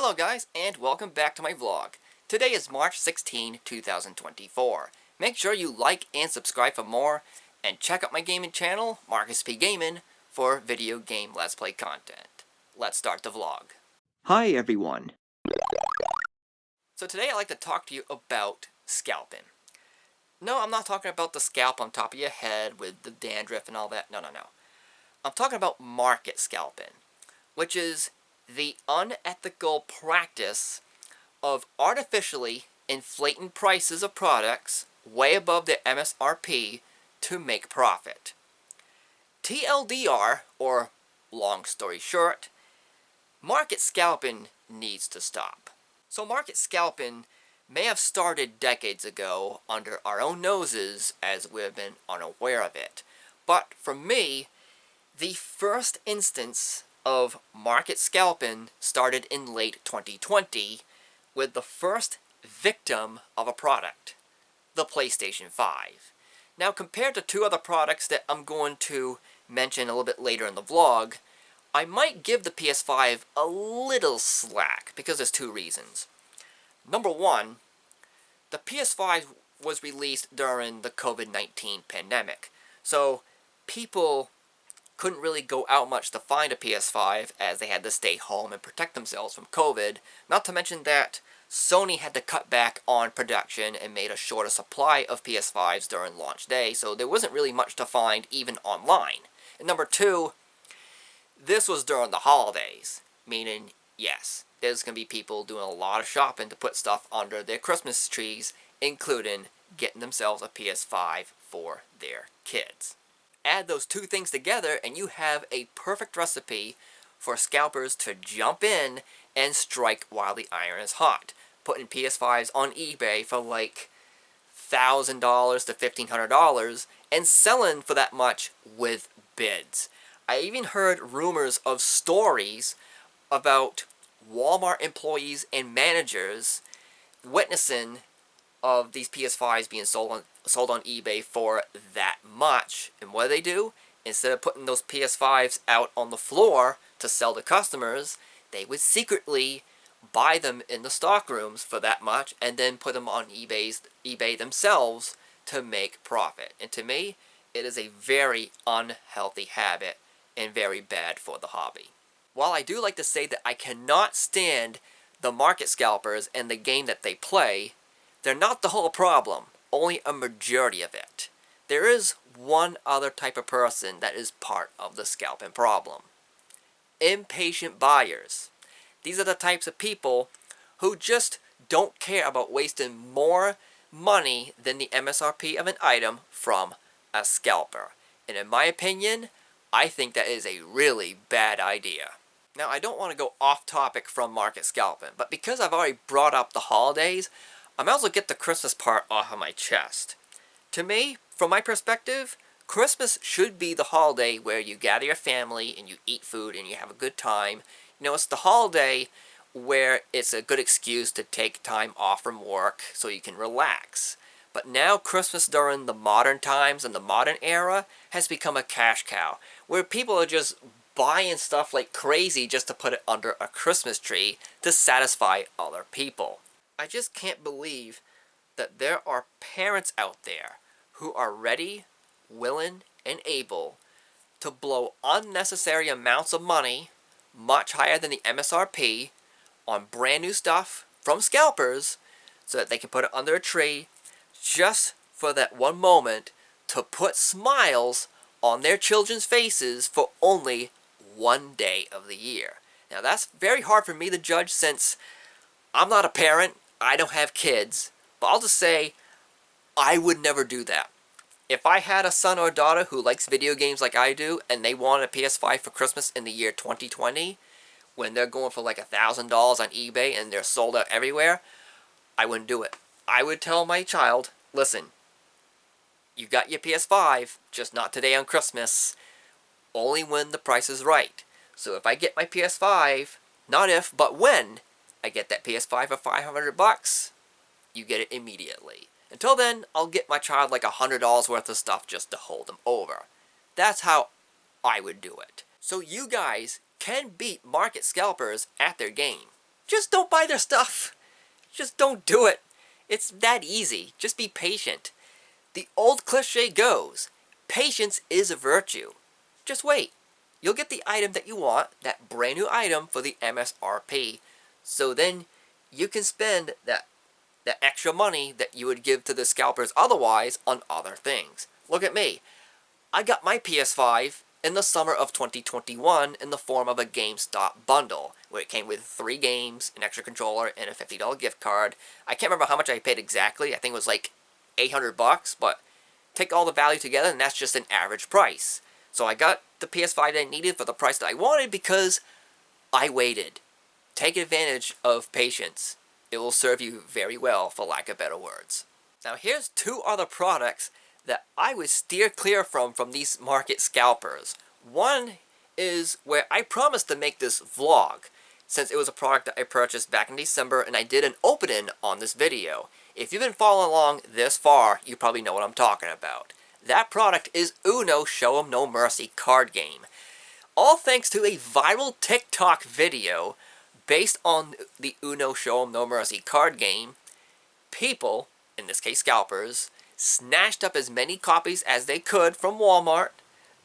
Hello guys, and welcome back to my vlog. Today is March 16, 2024. Make sure you like and subscribe for more, and check out my gaming channel, Markis P Gaming, for video game Let's Play content. Let's start the vlog. Hi everyone. So today I'd like to talk to you about scalping. No, I'm not talking about the scalp on top of your head with the dandruff and all that. No. I'm talking about market scalping, which is the unethical practice of artificially inflating prices of products way above their MSRP to make profit. TLDR, or long story short, market scalping needs to stop. So market scalping may have started decades ago under our own noses as we've been unaware of it. But for me, the first instance of market scalping started in late 2020 with the first victim of a product, the PlayStation 5. Now, compared to two other products that I'm going to mention a little bit later in the vlog, I might give the PS5 a little slack because there's two reasons. Number one, the PS5 was released during the COVID-19 pandemic, so people couldn't really go out much to find a PS5 as they had to stay home and protect themselves from COVID, not to mention that Sony had to cut back on production and made a shorter supply of PS5s during launch day, so there wasn't really much to find even online. And number two, this was during the holidays, meaning, yes, there's going to be people doing a lot of shopping to put stuff under their Christmas trees, including getting themselves a PS5 for their kids. Add those two things together and you have a perfect recipe for scalpers to jump in and strike while the iron is hot, putting PS5s on eBay for like $1,000 to $1,500 and selling for that much with bids. I even heard rumors of stories about Walmart employees and managers witnessing of these PS5s being sold on eBay for that much. And what do? Instead of putting those PS5s out on the floor to sell to customers, they would secretly buy them in the stock rooms for that much and then put them on eBay themselves to make profit. And to me, it is a very unhealthy habit and very bad for the hobby. While I do like to say that I cannot stand the market scalpers and the game that they play, they're not the whole problem, only a majority of it. There is one other type of person that is part of the scalping problem. Impatient buyers. These are the types of people who just don't care about wasting more money than the MSRP of an item from a scalper. And in my opinion, I think that is a really bad idea. Now, I don't want to go off topic from market scalping, but because I've already brought up the holidays, I might as well get the Christmas part off of my chest. To me, from my perspective, Christmas should be the holiday where you gather your family and you eat food and you have a good time. You know, it's the holiday where it's a good excuse to take time off from work so you can relax. But now Christmas during the modern times and the modern era has become a cash cow, where people are just buying stuff like crazy just to put it under a Christmas tree to satisfy other people. I just can't believe that there are parents out there who are ready, willing, and able to blow unnecessary amounts of money, much higher than the MSRP, on brand new stuff from scalpers so that they can put it under a tree just for that one moment to put smiles on their children's faces for only one day of the year. Now that's very hard for me to judge since I'm not a parent, I don't have kids, but I'll just say I would never do that. If I had a son or a daughter who likes video games like I do and they wanted a PS5 for Christmas in the year 2020, when they're going for like $1,000 on eBay and they're sold out everywhere, I wouldn't do it. I would tell my child, listen, you got your PS5, just not today on Christmas, only when the price is right. So if I get my PS5, not if, but when I get that PS5 for $500, you get it immediately. Until then, I'll get my child like $100 worth of stuff just to hold them over. That's how I would do it. So you guys can beat market scalpers at their game. just don't buy their stuff. Just don't do it. It's that easy. Just be patient. The old cliche goes, patience is a virtue. Just wait. You'll get the item that you want, that brand new item for the MSRP. So then you can spend that extra money that you would give to the scalpers otherwise on other things. Look at me. I got my PS5 in the summer of 2021 in the form of a GameStop bundle, where it came with 3 games, an extra controller, and a $50 gift card. I can't remember how much I paid exactly. I think it was like $800, but take all the value together and that's just an average price. So I got the PS5 that I needed for the price that I wanted because I waited. Take advantage of patience. It will serve you very well, for lack of better words. Now here's 2 other products that I would steer clear from these market scalpers. One is where I promised to make this vlog, since it was a product that I purchased back in December and I did an open-in on this video. If you've been following along this far, you probably know what I'm talking about. That product is Uno Show 'em No Mercy card game. All thanks to a viral TikTok video based on the Uno Show 'em No Mercy card game, people, in this case scalpers, snatched up as many copies as they could from Walmart,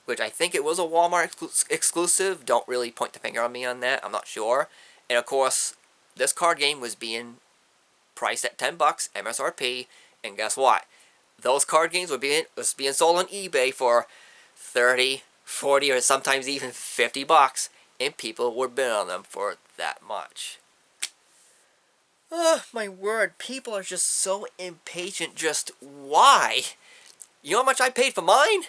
which I think it was a Walmart exclusive. Don't really point the finger on me on that, I'm not sure. And of course, this card game was being priced at $10 MSRP, and guess what? Those card games were being sold on eBay for $30, $40, or sometimes even $50, and people were bidding on them for that much. Oh, my word, people are just so impatient. Just why? You know how much I paid for mine?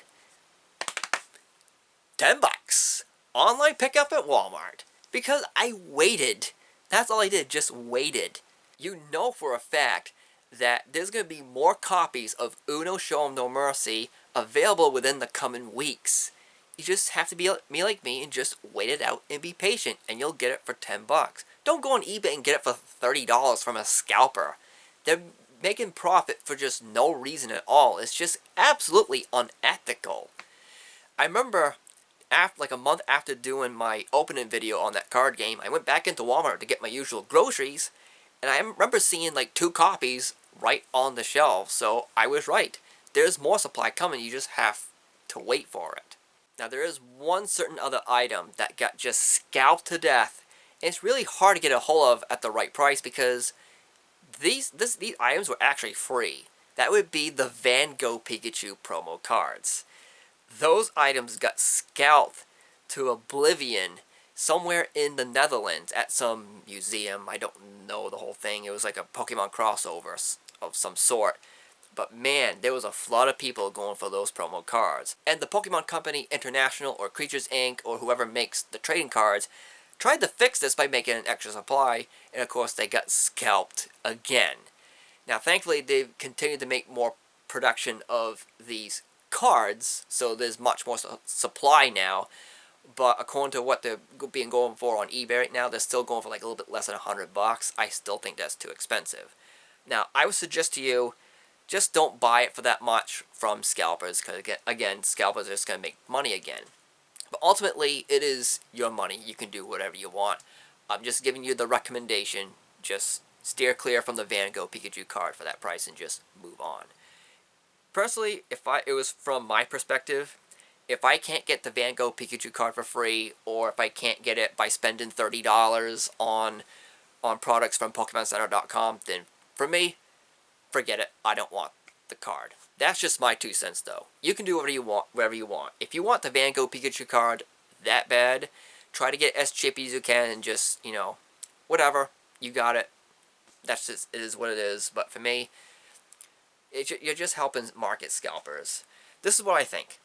$10. Online pickup at Walmart. Because I waited. That's all I did, just waited. You know for a fact that there's going to be more copies of Uno Show 'em No Mercy available within the coming weeks. You just have to be like me and just wait it out and be patient, and you'll get it for $10. Don't go on eBay and get it for $30 from a scalper. They're making profit for just no reason at all. It's just absolutely unethical. I remember like a month after doing my opening video on that card game, I went back into Walmart to get my usual groceries, and I remember seeing like 2 copies right on the shelf. So I was right. There's more supply coming. You just have to wait for it. Now there is one certain other item that got just scalped to death, and it's really hard to get a hold of at the right price because these items were actually free. That would be the Van Gogh Pikachu promo cards. Those items got scalped to oblivion somewhere in the Netherlands at some museum. I don't know the whole thing. It was like a Pokemon crossover of some sort. But man, there was a flood of people going for those promo cards. And the Pokemon Company International or Creatures Inc. or whoever makes the trading cards tried to fix this by making an extra supply, and of course they got scalped again. Now thankfully they've continued to make more production of these cards, so there's much more supply now, but according to what they're being going for on eBay right now, they're still going for like a little bit less than $100. I still think that's too expensive. Now I would suggest to you, just don't buy it for that much from scalpers, because again, scalpers are just going to make money again. But ultimately, it is your money. You can do whatever you want. I'm just giving you the recommendation. Just steer clear from the Van Gogh Pikachu card for that price and just move on. Personally, it was from my perspective, if I can't get the Van Gogh Pikachu card for free, or if I can't get it by spending $30 on products from PokemonCenter.com, then for me, forget it. I don't want the card. That's just my 2 cents, though. You can do whatever you want. If you want the Van Gogh Pikachu card that bad, try to get it as cheap as you can and just, whatever. You got it. That's just, it is what it is. But for me, you're just helping market scalpers. This is what I think.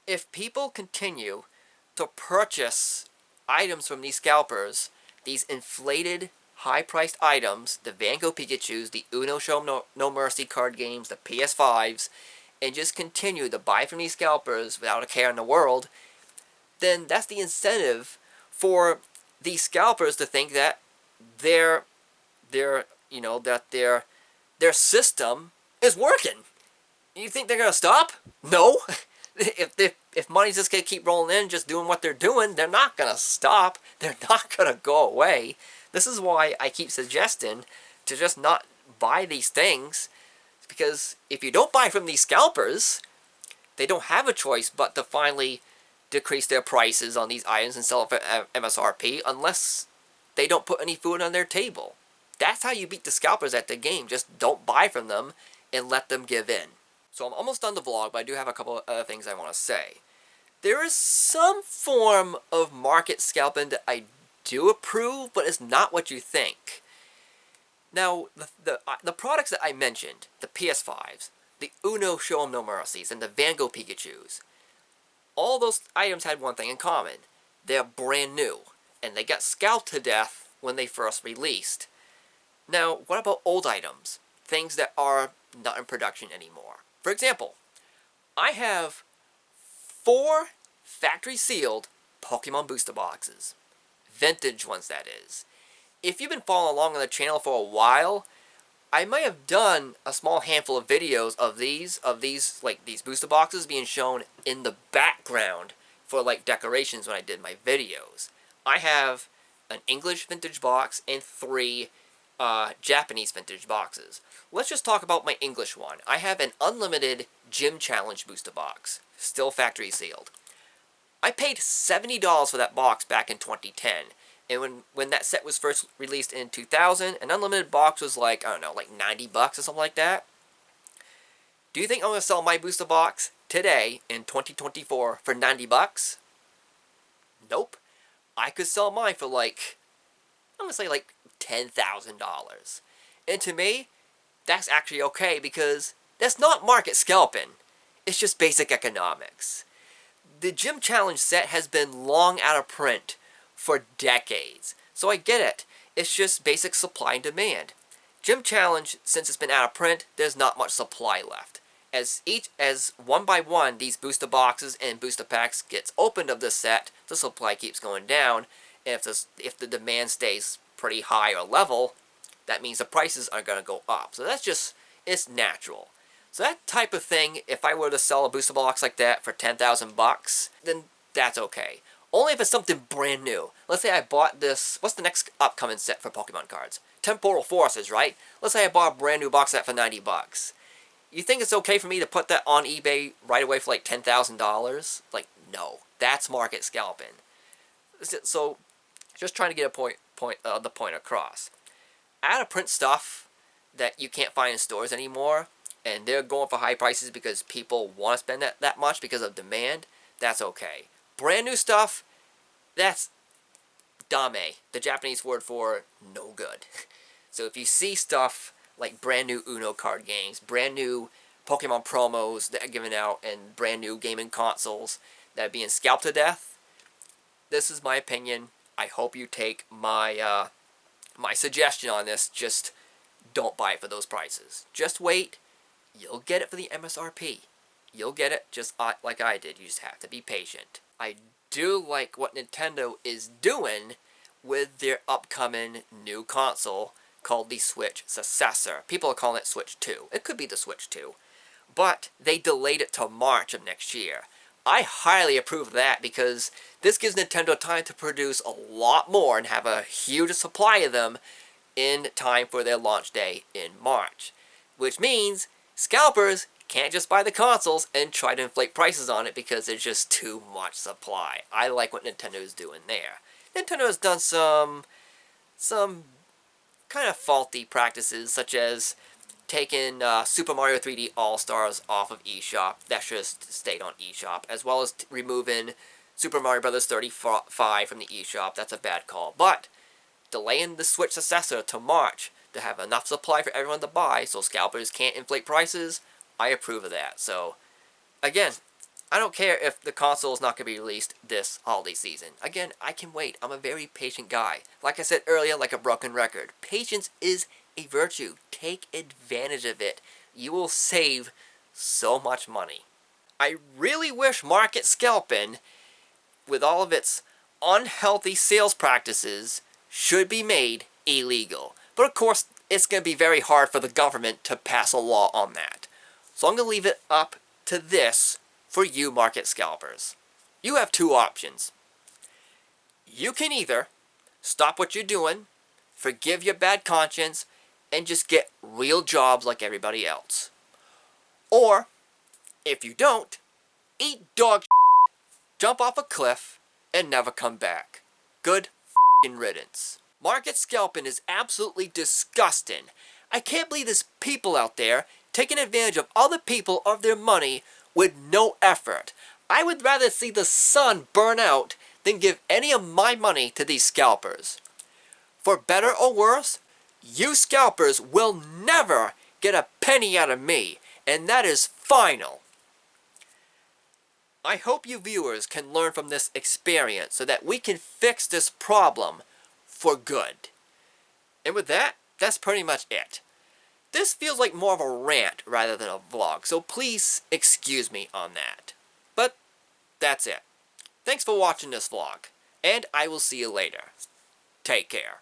If people continue to purchase items from these scalpers, these inflated, high-priced items, the Van Gogh Pikachus, the Uno Show No Mercy card games, the PS5s, and just continue to buy from these scalpers without a care in the world, then that's the incentive for these scalpers to think that their system is working. You think they're gonna stop? No. If money's just gonna keep rolling in, just doing what they're doing, they're not gonna stop. They're not gonna go away. This is why I keep suggesting to just not buy these things, because if you don't buy from these scalpers, they don't have a choice but to finally decrease their prices on these items and sell it for MSRP unless they don't put any food on their table. That's how you beat the scalpers at the game. Just don't buy from them and let them give in. So I'm almost done the vlog, but I do have a couple of other things I want to say. There is some form of market scalping that I do approve, but it's not what you think. Now, the products that I mentioned, the PS5s, the Uno Show 'em No Mercies, and the Van Gogh Pikachus, all those items had one thing in common. They're brand new, and they got scalped to death when they first released. Now, what about old items? Things that are not in production anymore. For example, I have 4 factory-sealed Pokemon booster boxes. Vintage ones, that is. If you've been following along on the channel for a while, I might have done a small handful of videos of these booster boxes being shown in the background for like decorations when I did my videos. I have an English vintage box and 3 Japanese vintage boxes. Let's just talk about my English one. I have an unlimited Gym Challenge booster box, still factory sealed. I paid $70 for that box back in 2010. And when that set was first released in 2000, an unlimited box was like, I don't know, like $90 or something like that. Do you think I'm going to sell my booster box today in 2024 for $90? Nope. I could sell mine for like, I'm going to say like $10,000. And to me, that's actually okay because that's not market scalping. It's just basic economics. The Gym Challenge set has been long out of print for decades. So I get it. It's just basic supply and demand. Gym Challenge, since it's been out of print, there's not much supply left. As one by one these booster boxes and booster packs gets opened of this set, the supply keeps going down. And if the demand stays pretty high or level, that means the prices are going to go up. So that's just, it's natural. So that type of thing, if I were to sell a booster box like that for $10,000, then that's okay. Only if it's something brand new. Let's say I bought this, what's the next upcoming set for Pokemon cards? Temporal Forces, right? Let's say I bought a brand new box set for $90. You think it's okay for me to put that on eBay right away for like $10,000? Like, no. That's market scalping. So, just trying to get the point across. Out of print stuff that you can't find in stores anymore, and they're going for high prices because people want to spend that much because of demand, that's okay. Brand new stuff, that's dame, the Japanese word for no good. So if you see stuff like brand new Uno card games, brand new Pokemon promos that are given out, and brand new gaming consoles that are being scalped to death, this is my opinion. I hope you take my my suggestion on this. Just don't buy it for those prices. Just wait. You'll get it for the MSRP. You'll get it just like I did. You just have to be patient. I do like what Nintendo is doing with their upcoming new console called the Switch successor. People are calling it Switch 2. It could be the Switch 2. But they delayed it till March of next year. I highly approve of that because this gives Nintendo time to produce a lot more and have a huge supply of them in time for their launch day in March. Which means scalpers can't just buy the consoles and try to inflate prices on it because there's just too much supply. I like what Nintendo is doing there. Nintendo has done some kind of faulty practices, such as taking Super Mario 3D All-Stars off of eShop. That should have stayed on eShop, as well as removing Super Mario Bros. 35 from the eShop. That's a bad call. But delaying the Switch successor to March to have enough supply for everyone to buy so scalpers can't inflate prices, I approve of that. So, again, I don't care if the console is not going to be released this holiday season. Again, I can wait. I'm a very patient guy. Like I said earlier, like a broken record. Patience is a virtue. Take advantage of it. You will save so much money. I really wish market scalping, with all of its unhealthy sales practices, should be made illegal. But of course, it's going to be very hard for the government to pass a law on that. So I'm going to leave it up to this for you market scalpers. You have 2 options. You can either stop what you're doing forgive your bad conscience, and just get real jobs like everybody else. Or, if you don't, eat dog shit, jump off a cliff, and never come back. Good f***ing riddance. Market scalping is absolutely disgusting. I can't believe there's people out there taking advantage of other people of their money with no effort. I would rather see the sun burn out than give any of my money to these scalpers. For better or worse, you scalpers will never get a penny out of me, and that is final. I hope you viewers can learn from this experience so that we can fix this problem for good. And with that, that's pretty much it. This feels like more of a rant rather than a vlog, so please excuse me on that. But that's it. Thanks for watching this vlog, and I will see you later. Take care.